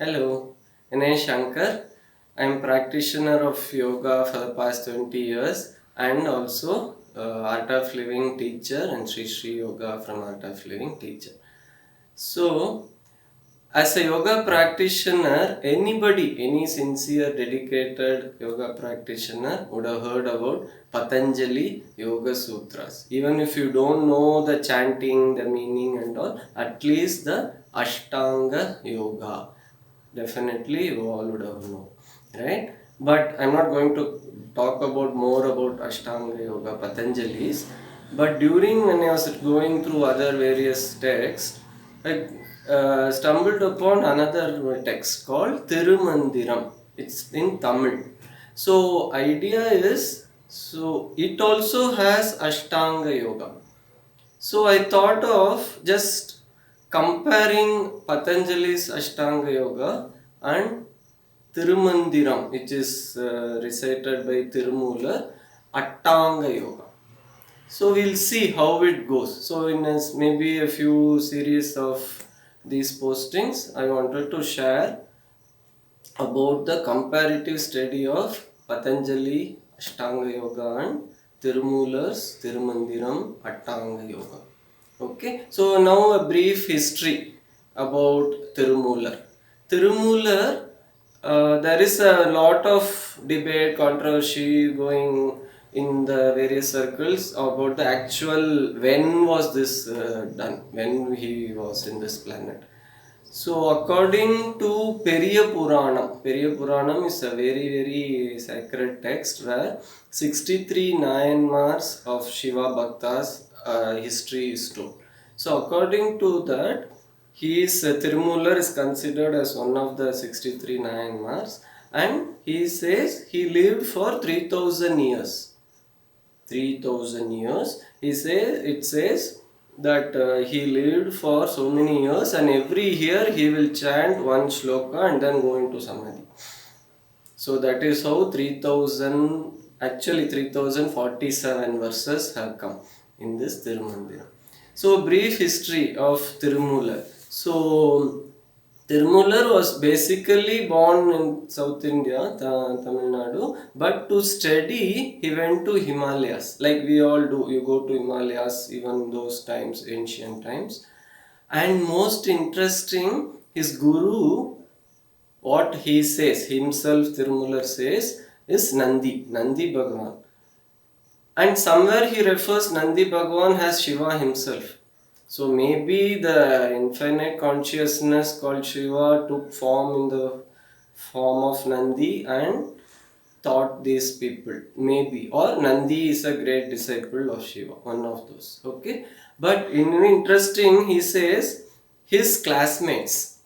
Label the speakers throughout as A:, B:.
A: Hello, my name is Shankar. I am practitioner of yoga for the past 20 years and also Art of Living teacher and Sri Sri Yoga from Art of Living teacher. So, as a yoga practitioner, any sincere, dedicated yoga practitioner would have heard about Patanjali Yoga Sutras. Even if you don't know the chanting, the meaning and all, at least the Ashtanga Yoga. Definitely you all would have known, right? But I'm not going to talk about more about Ashtanga Yoga Patanjali's. But during when I was going through other various texts, I stumbled upon another text called Tirumandiram. It's in Tamil. So idea is, so it also has Ashtanga Yoga. So I thought of just comparing Patanjali's Ashtanga Yoga and Tirumandiram, which is recited by Tirumular, Attanga Yoga. So we'll see how it goes. So in maybe a few series of these postings, I wanted to share about the comparative study of Patanjali Ashtanga Yoga and Tirumular's Tirumandiram Attanga Yoga. Okay, so now a brief history about Tirumular. Tirumular, there is a lot of debate, controversy going in the various circles about the actual when was this done, when he was in this planet. So according to Periya Puranam is a very sacred text where 63 Nayanmars of Shiva Bhaktas history is told. So according to that, he is Tirumular is considered as one of the 63 Nayanmars, and he says he lived for 3000 years. 3000 years. It says that he lived for so many years, and every year he will chant one shloka and then go into samadhi. So that is how 3000, actually 3047 verses have come in this Tirumandira. So brief history of Tirumular. So Tirumular was basically born in South India, Tamil Nadu, but to study, he went to Himalayas, like we all do. You go to Himalayas, even those times, ancient times. And most interesting, his guru, what he says, himself, Tirumular says, is Nandi Bhagavan. And somewhere he refers Nandi Bhagavan as Shiva himself. So maybe the infinite consciousness called Shiva took form in the form of Nandi and taught these people. Maybe. Or Nandi is a great disciple of Shiva. One of those. Okay. But interesting, he says his classmates.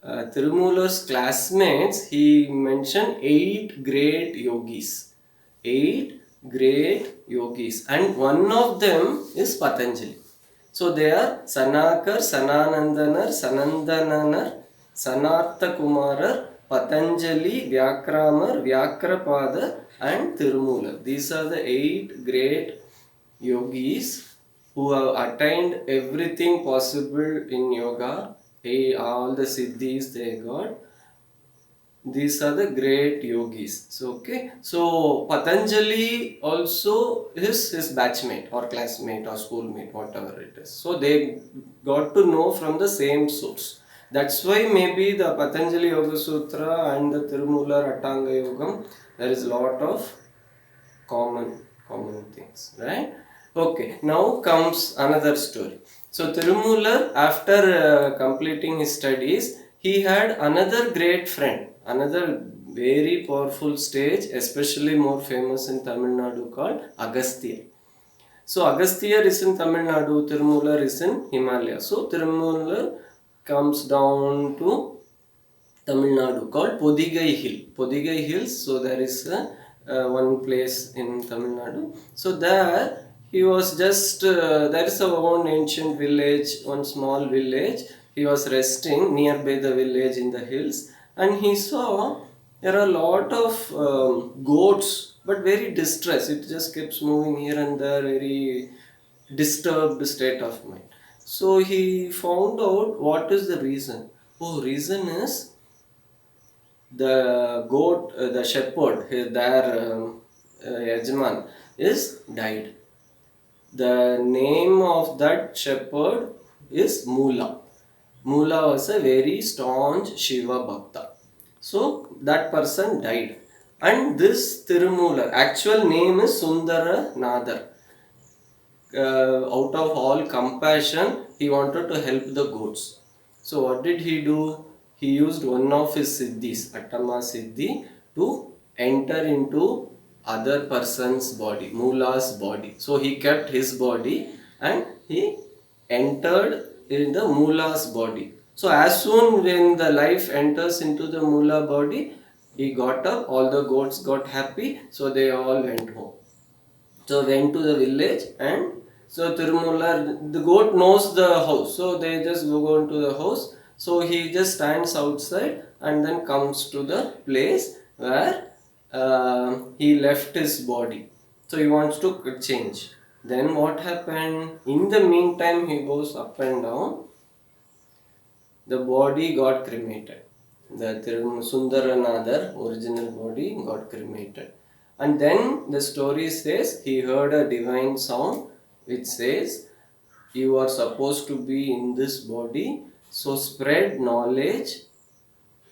A: Tirumular's classmates, he mentioned 8 great yogis. 8 great yogis. And one of them is Patanjali. So they are Sanakar, Sananandanar, Sanandananar, Sanarthakumarar, Patanjali, Vyakramar, Vyakrapada and Tirumular. These are the 8 great yogis who have attained everything possible in yoga. All the siddhis they got. These are the great yogis. So okay. So Patanjali also is his batchmate or classmate or schoolmate, whatever it is. So they got to know from the same source. That's why maybe the Patanjali Yoga Sutra and the Tirumular Attanga Yogam, there is a lot of common things, right? Okay, now comes another story. So Tirumular, after completing his studies, he had another great friend, another very powerful sage, especially more famous in Tamil Nadu, called Agastya. So Agastya is in Tamil Nadu, Tirumular is in Himalaya. So Tirumular comes down to Tamil Nadu called Podigai Hill. Podigai Hills, so there is one place in Tamil Nadu. So there he was just, there is a one ancient village, one small village. He was resting nearby the village in the hills, and he saw there are a lot of goats, but very distressed. It just keeps moving here and there, very disturbed state of mind. So he found out what is the reason. Oh, reason is the shepherd, their Yajman, is died. The name of that shepherd is Mula. Mula was a very staunch Shiva Bhakta. So that person died. And this Tirumoolar, actual name is Sundara Nadar. Out of all compassion, he wanted to help the goats. So what did he do? He used one of his siddhis, Attama Siddhi, to enter into other person's body, Mula's body. So he kept his body and he entered in the Mula's body. So as soon when the life enters into the Mula body, he got up, all the goats got happy, so they all went home. So went to the village, and so Tirumula, the goat knows the house, so they just go into the house. So he just stands outside and then comes to the place where he left his body. So he wants to change. Then what happened? In the meantime, he goes up and down. The body got cremated. The Sundaranadar original body got cremated. And then the story says he heard a divine sound which says, "You are supposed to be in this body, so spread knowledge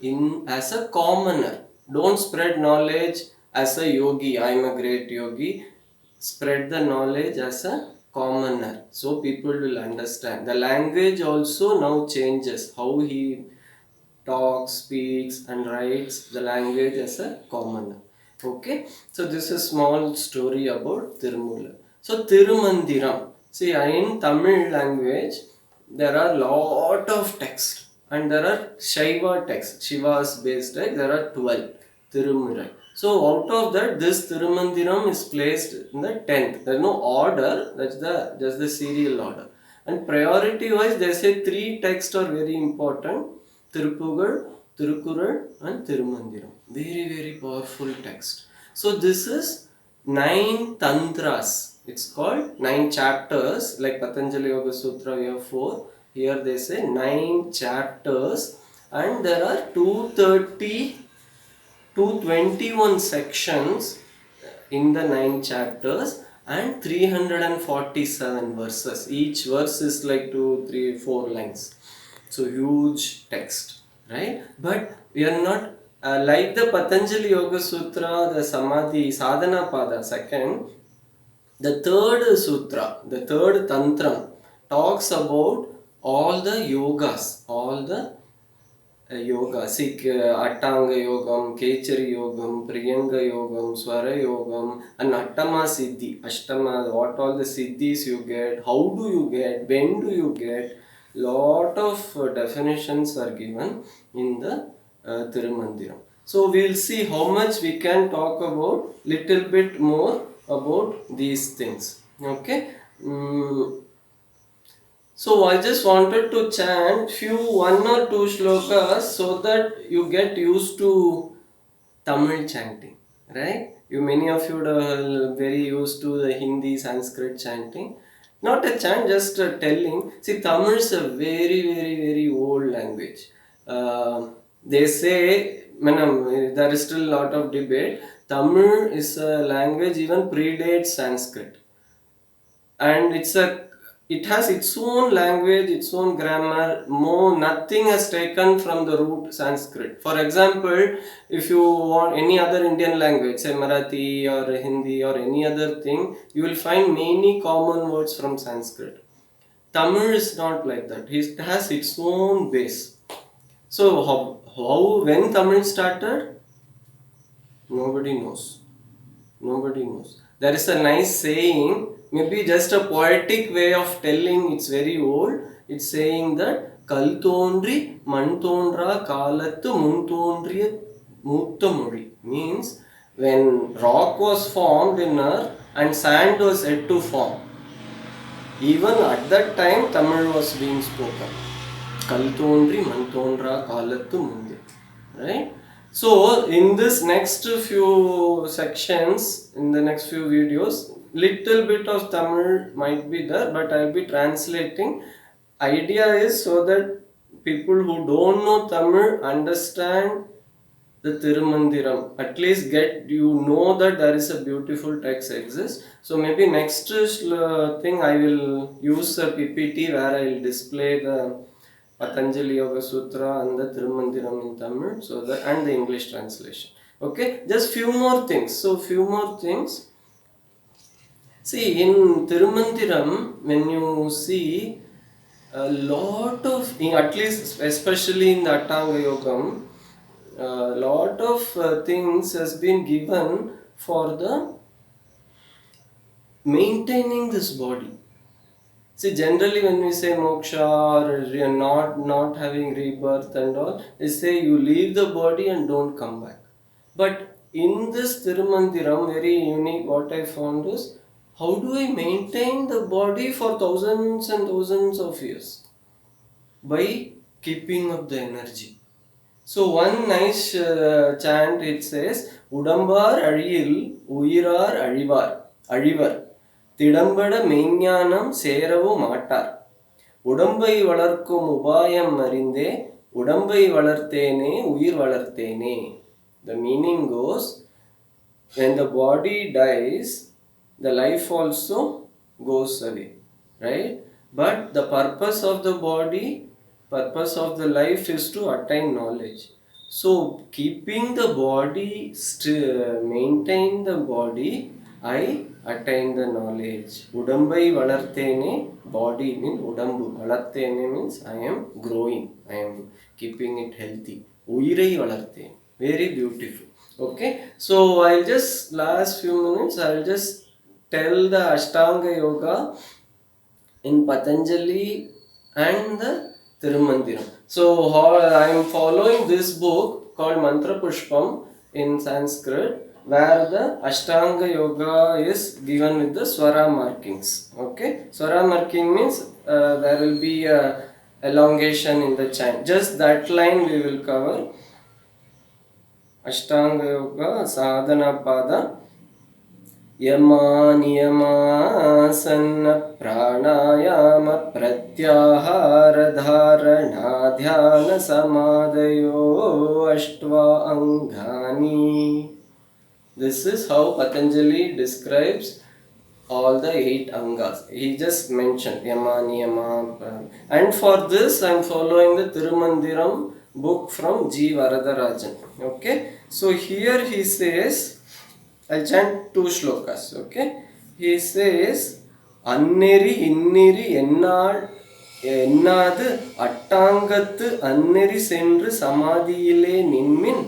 A: in as a commoner. Don't spread knowledge as a yogi. I am a great yogi. Spread the knowledge as a commoner, so people will understand." The language also now changes. How he talks, speaks, and writes the language as a commoner. Okay, so this is small story about Tirumula. So Tirumandiram. See, in Tamil language, there are lot of text and there are Shaiva text, Shiva's based text. There are 12 Tirumurai. So out of that, this Tirumandiram is placed in the 10th. There is no order. That's just the serial order. And priority wise, they say 3 texts are very important: Tirupugal, Tirukural, and Tirumandiram. Very, very powerful text. So this is 9 tantras. It's called 9 chapters. Like Patanjali Yoga Sutra, we have 4. Here they say 9 chapters, and there are 221 sections in the 9 chapters and 347 verses. Each verse is like 2, 3, 4 lines. So huge text, right? But we are not like the Patanjali Yoga Sutra, the Samadhi Sadhana Pada second. The third sutra, the third tantram, talks about all the yogas, all the yoga. See, Attanga Yogam, Kechari Yogam, Priyanga Yogam, Swara Yogam, and Attama Siddhi. Ashtama, what all the siddhis you get, how do you get, when do you get. Lot of definitions are given in the Tirumandiram. So we'll see how much we can talk about, little bit more about these things. Okay. So I just wanted to chant few 1 or 2 shlokas so that you get used to Tamil chanting, right? You many of you are very used to the Hindi, Sanskrit chanting. Not a chant, just a telling. See, Tamil is a very, very, very old language. They say, Manam, there is still a lot of debate. Tamil is a language even predates Sanskrit, and it has its own language, its own grammar. More nothing has taken from the root Sanskrit. For example, if you want any other Indian language, say Marathi or Hindi or any other thing, you will find many common words from Sanskrit. Tamil is not like that. It has its own base. So when Tamil started, nobody knows. Nobody knows. There is a nice saying, maybe just a poetic way of telling, it's very old. It's saying that Kal thondri man thondra kalattu mun thondriya mootha mozhi. Means when rock was formed in earth and sand was yet to form, even at that time Tamil was being spoken. Kal thondri man thondra kalattu munde. Right? So in this next few sections, in the next few videos, little bit of Tamil might be there, but I'll be translating. Idea is so that people who don't know Tamil understand the Tirumandiram. At least know that there is a beautiful text exists. So maybe next thing I will use a PPT where I will display the Patanjali Yoga Sutra and the Tirumandiram in Tamil, so that and the English translation. Okay, just few more things. So few more things. See, in Tirumandiram, when you see a lot of, at least especially in the Atanga Yogam, a lot of things has been given for the maintaining this body. See, generally when we say moksha or we are not having rebirth and all, they say you leave the body and don't come back. But in this Tirumandiram, very unique, what I found is, how do I maintain the body for thousands and thousands of years? By keeping up the energy. So one nice chant, it says, Udambar Azhiyil Uyirar Azhivar Tidambada மெய்ஞானம் சேரவும் மாட்டார் உடம்பை வளர்க்கும் உபாயம் அறிந்தே உடம்பை வளர்த்தேனே உயிர் வளர்த்தேனே. The meaning goes, when the body dies, the life also goes away, right? But the purpose of the body, purpose of the life is to attain knowledge. So keeping the body, maintain the body, I attain the knowledge. Udambai valarthene, body means udambu. Valarthene means I am growing, I am keeping it healthy. Uyirai valarthene, very beautiful. Okay, so I'll just last few minutes I'll just tell the Ashtanga Yoga in Patanjali and the Tirumandiram. So I am following this book called Mantra Pushpam in Sanskrit, where the Ashtanga Yoga is given with the Swara markings. Okay, Swara marking means there will be a elongation in the chant. Just that line we will cover. Ashtanga Yoga Sadhana Pada Yama Niyama Asana Pranayama Pratyahara Dharana Dhyana Samadhayo Ashtva Angani. This is how Patanjali describes all the 8 angas. He just mentioned Yama, Niyama. And for this I am following the Tirumandiram book from G. Varadarajan. Okay. So here he says, I'll chant 2 shlokas. Okay. He says, Anneri inneri ennadu attangathu anneri sendru samadhiyile ninmin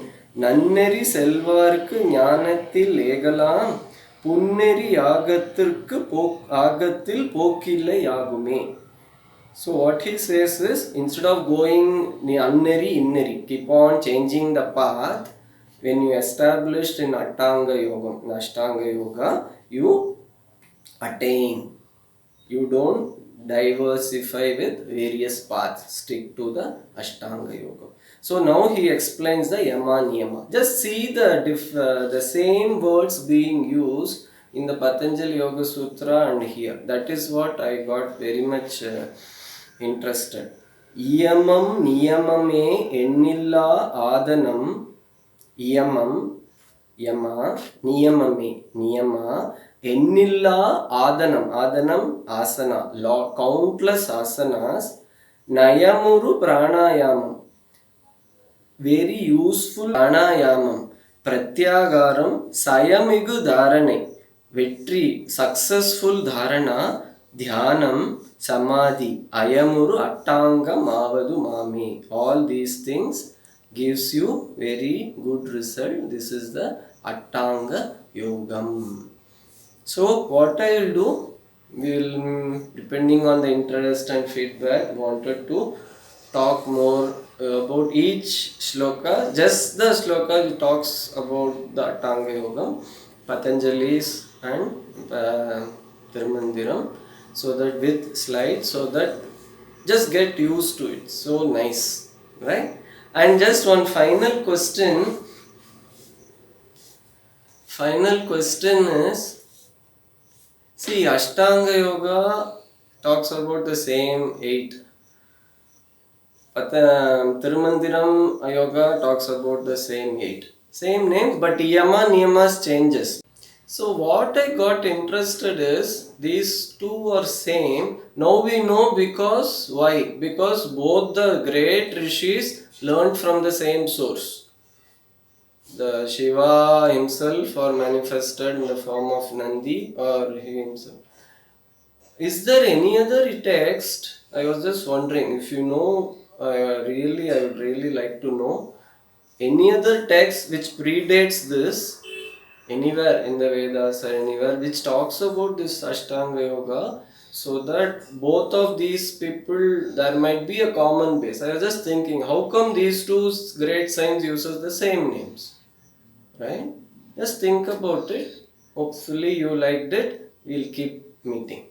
A: நன்னெறி செல்வார்க்கு ஞானத்தில் ஏகலாம் புன்னெறி ஆகத்திற்கு ஆகத்தில் போக்கில்லை ஆகுமே. So what he says is, instead of going anneri inneri, keep on changing the path. When you established in Ashtanga Yoga, you attain. You don't diversify with various paths. Stick to the Ashtanga Yoga. So now he explains the Yama Niyama. Just see the same words being used in the Patanjali Yoga Sutra and here. That is what I got very much interested. Iyamam niyamame ennilla adanam. Iyamam, yama, niyamame, niyama, ennilla adanam. Adanam, asana. Countless asanas. Nayamuru pranayamam. Very useful pranayamam. Pratyagaram, sayamigu dharanai. Vetri, successful dharana. Dhyanam, samadhi. Ayamuru attanga mavadu mame. All these things gives you very good result. This is the Ashtanga Yogam. So what I will do, we will, depending on the interest and feedback, wanted to talk more about each shloka. Just the shloka which talks about the Ashtanga Yogam, Patanjali's and Tirumandiram, so that with slides, so that just get used to it. So nice, right? And just one final question. Final question is, see, Ashtanga Yoga talks about the same 8 But Tirumandiram Yoga talks about the same eight. Same names, but Yama Niyamas changes. So what I got interested is these two are same. Now we know because why? Because both the great rishis learned from the same source. The Shiva himself or manifested in the form of Nandi or he himself. Is there any other text? I was just wondering if you know. I would really like to know any other text which predates this anywhere in the Vedas or anywhere which talks about this Ashtanga Yoga, so that both of these people there might be a common base. I was just thinking, how come these two great saints uses the same names, right? Just think about it. Hopefully you liked it. We'll keep meeting.